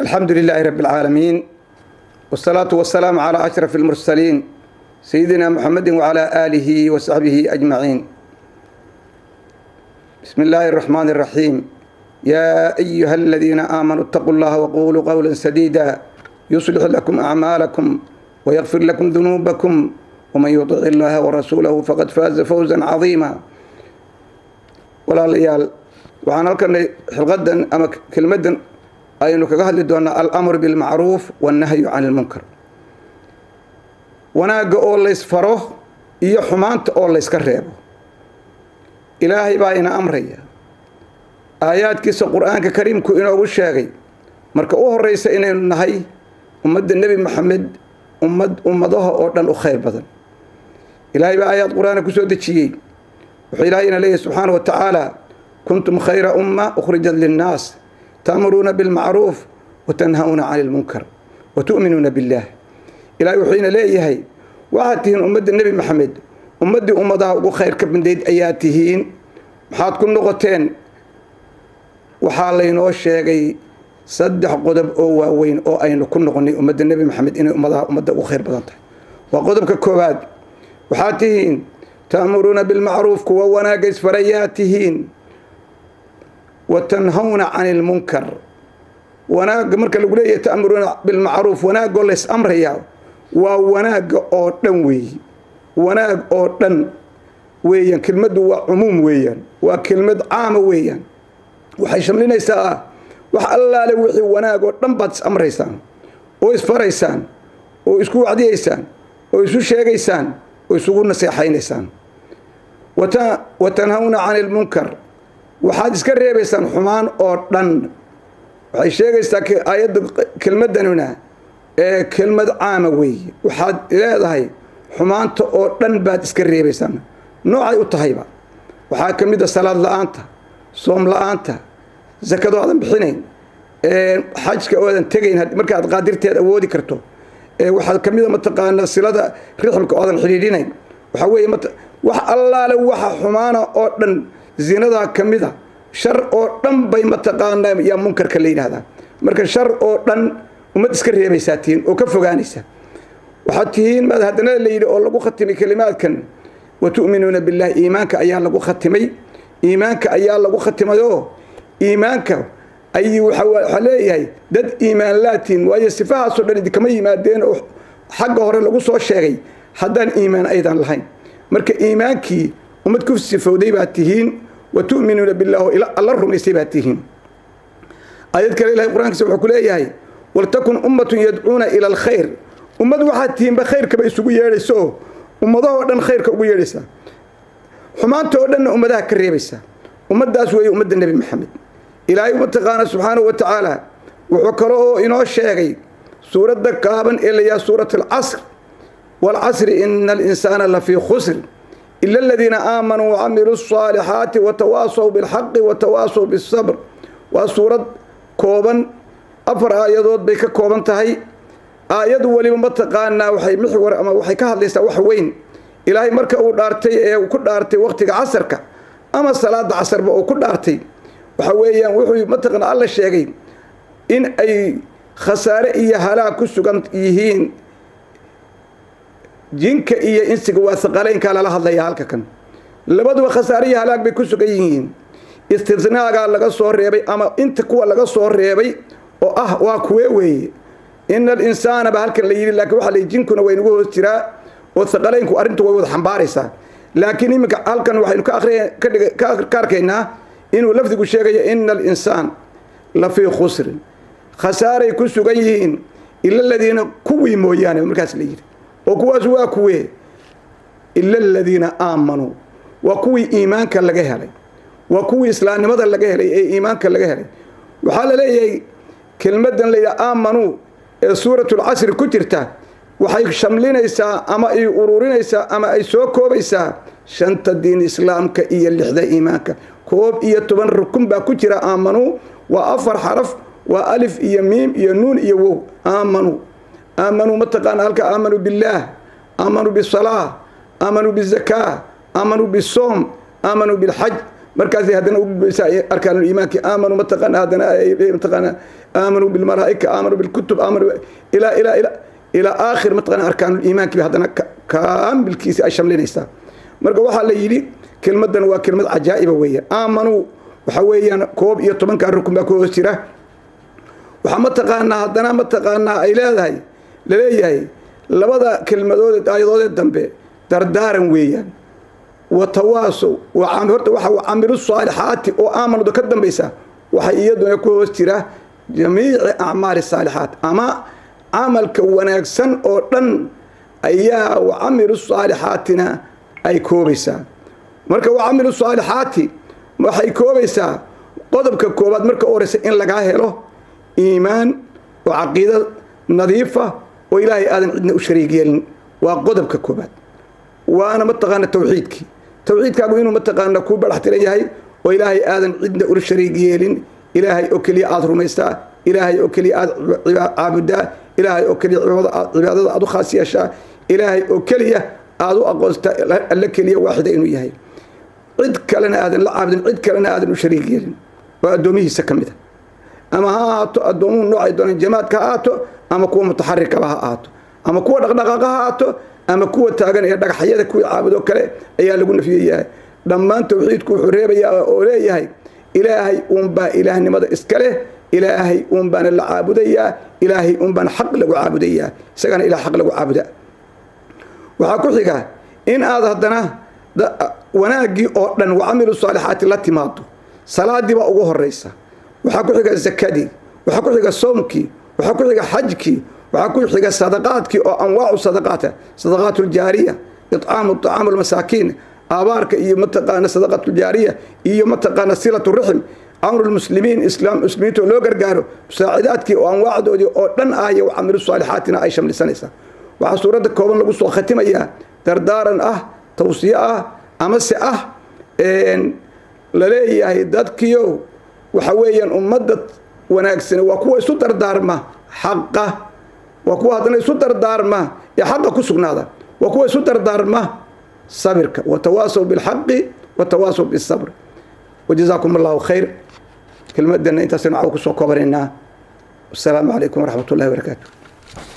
الحمد لله رب العالمين والصلاة والسلام على أشرف المرسلين سيدنا محمد وعلى آله وصحبه أجمعين. بسم الله الرحمن الرحيم. يا أيها الذين آمنوا اتقوا الله وقولوا قولا سديدا يصلح لكم أعمالكم ويغفر لكم ذنوبكم ومن يطع الله ورسوله فقد فاز فوزا عظيما. ولا ليال وعن حلقة أما كلمة aynu kaga hadli doonaa al-amru bil ma'ruf wan nahyu 'anil munkar. Wanaaga oo la isfaro iyo xumaanta oo la iska reebo. Ilaahay baa ina amraya. Aayaadkiisa Qur'aanka Kariimku inoogu sheegay marka u horeysa inaynu nahay ummadda Nabi Maxamed ummadaha oo dhan u khayr badan. Ilaahay baa aayaad Qur'aan ku soo dejiyay. Wuxuu Ilaahay ina leeyahay subhanahu wa ta'ala kuntum khayra umma ukhrijat lin-nas تأمرون بالمعروف وتنهون عن المنكر وتؤمنون بالله. إلهي وحينا ليهي وهاتهن أمد النبي محمد أمد أمضاء وخير كبن ديد أياتهن محاد كل لغتين وحالين وشيغي صدح قدب أو وين أو أين كل نغني أمد النبي محمد إن أمضاء وخير بدنته وقدب ككوباد وحاتهن تأمرون بالمعروف كوا وناقص فرياتهن وتنهون عن المنكر. وناق مركل الولاية تأمرون بالمعروف وناق ليس أمر يا وناق أوردن وي وناق أوردن ويان كلمة وعموم ويان وكلمة عام ويان وحيشملين يساء وحالله لوحي وناق أوردن باتس أمر يسان ويسفر يسان ويسكو عدي يسان ويسو شيغ يسان ويسوغو نصيحين يسان وتنهون عن المنكر waxaad iska reebaysaan xumaan oo dhan. waxay sheegaysaa aayadda kelmaddanuna kelmad caama weeye. waxaad leedahay xumaanta oo dhan baad iska reebaysaan noocay u tahayba. waxaa ka mid ah salaad la'aanta, soom la'aanta, zakado aadan bixinayn, xajka oodan tegayn markaad qaadirteed awoodi karto. waxaa ka mid ah mataqaana silada rixmka oodan xidhiidhinayn. waxaa weeye wax allaale waxa xumaana oo dhan زينة كمدة شر أو دم بي متقانا يا منكر كلين هذا مركز شر أو دم وما تسكر هي بيساتين وكفوا جانسة وحتين ما هذنا اللي يقول لقوا ختمي كلمات كن وتؤمنون بالله إيمانك أيال لقوا ختمي إيمانك أيال لقوا ختمي إيمانك أي حليه دد إيمان لاتين وأي صفات صدرني دي كمية مادين حق هور لقوا صور شيء حدان إيمان أيضا لهين مركز إيمانك وما تكف السفودي باتهين وتؤمنون بالله إلى الله الرميسي باتهين. آيات كلا إلهي القرآن كسبح كلها ولتكن أمة يدعون إلى الخير. أمة وحاتين بخير كبا يسوقوا يارسو أمة ودن خير كبا يارسا حمانته ودن أمة ذا كريبسا أمة ذا سوي أمة النبي محمد. إلهي ومتقانا سبحانه وتعالى وحكروه إنه الشيغي سورة دكابا إلا سورة العصر والعصر إن الإنسان لفي خسر إلا الذين آمنوا وعملوا الصالحات وتواصوا بالحق وتواصوا بالصبر. وسورة كوبن أفر آيات بيك كوبن تهي آيات ولي متقانا وحي محور أما وحي كهد ليس وحوين إلهي مركا ودارتي وكل دارتي وقتك عصرك أما الصلاة عصر وكل دارتي وحويا وحي متقانا الله الشيء إن أي خسارة إيا هلاك سجنت إيهين jinka iyo insiga waa saqaleynka la hadlaya halka kan labaduba khasaariya halaag bay ku sugan yihiin. istisnaaga laga soo reebay ama inta kuwa laga soo reebay oo waa kuwee weeye innal insaana ba halkan la yiri laakiin waxa la jinkuna way nagu hoos jiraa oo saqaleynku arintu way wada xambaaraysaa. laakiin imika halkan waxaynu ka arkaynaa inuu lafdigu sheegayo innal insaan la fi khusr khasaaray ku sugan yihiin illa alladina kuwii mooyaane markaas la yiri وكواس واكوي إلا الذين آمنوا وكوي إيمانك لجه هلي وكوي إسلام ماذا لجه هلي إيمانك لجه هلي وحال لي كلمة اللي آمنوا سورة العصر كترته وحي شملين إسا أما أي أورورين إسا أما أي سوكو بيسا شنت الدين إسلام كإيا اللي حدا إيمانك كوب إيا تبن ركم باكترة آمنوا وأفر حرف وألف إيا ميم إيا نون إيا وو آمنوا متقان هلك آمنوا بالله آمنوا بالصلاة آمنوا بالزكاة آمنوا بالصوم آمنوا بالحج markaas haddana ugu gudbaysaa arkaanul iimaanki aamanu mataqaana haddana mataqaana aamanuu bilmalaa'ika aamanuu bilkutub aamanuu ilaa aakhir mataqaana arkaanul iimaanki haddana kaamilkiisi ay shamlinaysaa marka waxaa la yidhi kelmaddan waa kelmad cajaa'iba weeyaan aamanuu waxa weeyaan 11 rukun baa ku hoos jira waxaa mataqaanaa haddana mataqaanaa ay leedahay laleeyahay labada kelmadood aayadoodee dambe dardaaran weeyaan watawaasow horta waxa camilu saalixaati oo aamanadu ka dambaysa waxay iyaduna ku hoos jira jamiici acmaali saalixaat ama camalka wanaagsan oo dhan ayaa wacamilu saalixaatina ay koobaysaa marka wacamilu saalixaati waxay koobaysaa qodobka koobaad marka horeysa in lagaa helo iimaan oo caqiida nadiifa oo ilaahay aadan cidna u shariig yeelin waa qodobka koobaad waana mataqaana tawxiidkaagu inuu mataqaana ku barax tiran yahay oo ilaahay aadan cidna u shariig yeelin ilaahay oo kaliya aad rumaystaa ilaahay oo kaliya aad caabudaa ilaahay oo kaliya cibaadada aad u khaas yeeshaa ilaahay oo kaliya aad u aqoonstaa alla kaliya waaxida inuu yahay cid kalena aadan la caabudin cid kalena aadan u shariig yeelin oo addoomihiisa ka mid ah ama ha ahaato addoomuhu noocay doonaan jamaadka ha ahaato ama kuwa mutaxarikaba ha ahaato ama kuwa dhaqdhaqaaqa ha ahaato ama kuwa taagan ee dhagaxyada kuwa caabudo kale ayaa lagu nafiyayaa dhammaan tawxiidku wuxuu reebayaa oo leeyahay ilaahay uunbaa ilaahnimada iska leh ilaahay uunbaana la caabudayaa ilaahay uunbaana xaq lagu caabudayaa isagana ilaah xaq lagu caabudaa waxaa ku xiga in aad haddana wanaaggii oo dhan wacamilu saalixaati la timaado salaadii baa ugu horeysa waxaa ku xiga zakadii waxaa ku xiga soomkii waxaa ku xiga xajkii waxaa ku xiga sadaqaadkii oo anwaacu sadaqaata sadaqaat uljaariya icaamu طacaamu lmasaakiin aabaarka iyo mataqaana sadaqaat uljaariya iyo mataqaana silatu rixm amru lmuslimiin muslimiinta oo loo gargaaro musaacidaadkii oo anwaacdoodii oo dhan ah iyo wacamilu saalixaatina ay shamlisanaysaa waxaa suuradda kooban lagu soo khatimayaa dardaaran ah tawsiye ah amase ah laleeyahay dadkiyo waxa weeyaan ummadda wanaagsan waa kuwa isu dardaarma xaqa waa kuwa haddana isu dardaarma ee xaqa ku sugnaada waa kuwa isu dardaarma sabirka watawaasaw bilxaqi watawaasaw bisabr wajazaakum allahu khayr kelmadana intaasaynu caw ku soo koobaneynaa wasalaamu calaykum waraxmat ullahi wabarakaatu